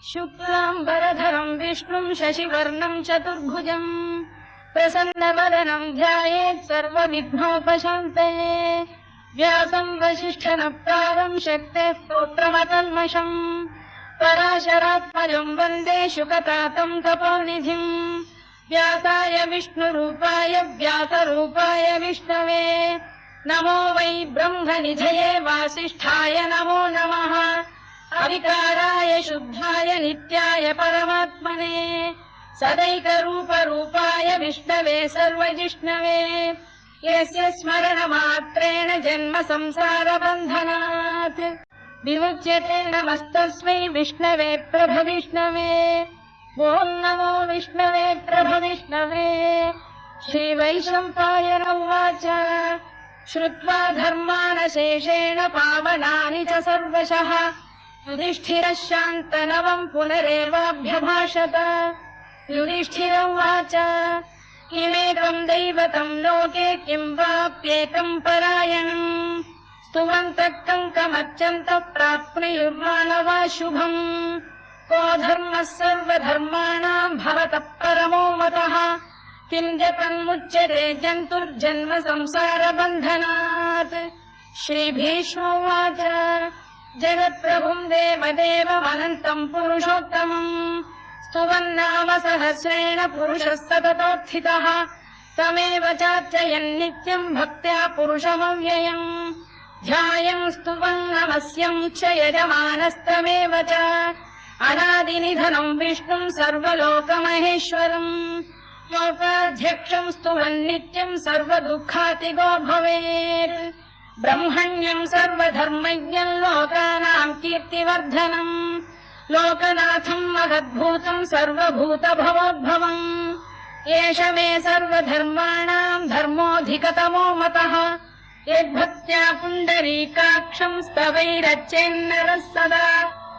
शुक्लाम्बरधरं विष्णुं शशिवर्णं चतुर्भुजं प्रसन्नवदनं ध्यायेत् सर्वविघ्नोपशान्तये। व्यासं वसिष्ठनप्तारं शक्तेः पौत्रमकल्मषम् पराशरात्मजं वन्दे शुकतातं तपोनिधिम्। व्यासाय विष्णुरूपाय व्यासरूपाय विष्णवे नमो वै ब्रह्मनिधये वासिष्ठाय नमो नमः। अविकाराय शुद्धाय नित्याय परमात्मने सदैकरूपरूपाय विष्णवे सर्वजिष्णवे यस्य स्मरणमात्रेण जन्म संसारबन्धनात् विमुच्यते नमस्तस्मै विष्णवे प्रभविष्णवे। ॐ नमो विष्णवे प्रभविष्णवे। श्रीवैशम्पायन उवाच श्रुत्वा धर्मानशेषेण पावनानि च सर्वशः युधिष्ठिरः शान्तनवं पुनरेवाभ्यभाषत। युधिष्ठिर उवाच किमेकं दैवतं लोके किं वाप्येकं परायणम् स्तुवन्तः कङ्कमर्चन्तः प्राप्नुयुर्मानवा शुभम्। को धर्मः सर्वधर्माणां भवतः परमो मतः किं जपन्मुच्यते जन्तुर्जन्म संसारबन्धनात्। श्रीभीष्म उवाच जगत्प्रभुं देवदेवमनन्तं पुरुषोत्तमम् स्तुवन्नाम सहस्रेण पुरुषः सततोत्थितः तमेव चार्चयन् नित्यं भक्त्या पुरुषमव्ययम् ध्यायन् स्तुवन् नमस्यं च यजमानस्तमेव च अनादिनिधनं विष्णुं सर्वलोकमहेश्वरम् लोकाध्यक्षं स्तुवन् नित्यं सर्वदुःखातिगो भवेत् ब्रह्मण्यं सर्वधर्मज्ञं लोकानां कीर्तिवर्धनम् लोकनाथं महद्भूतं सर्वभूतभवोद्भवम् एष मे सर्वधर्माणां धर्मोऽधिकतमो मतः यद्भक्त्या पुण्डरीकाक्षं स्तवैरर्चेन्नरः सदा।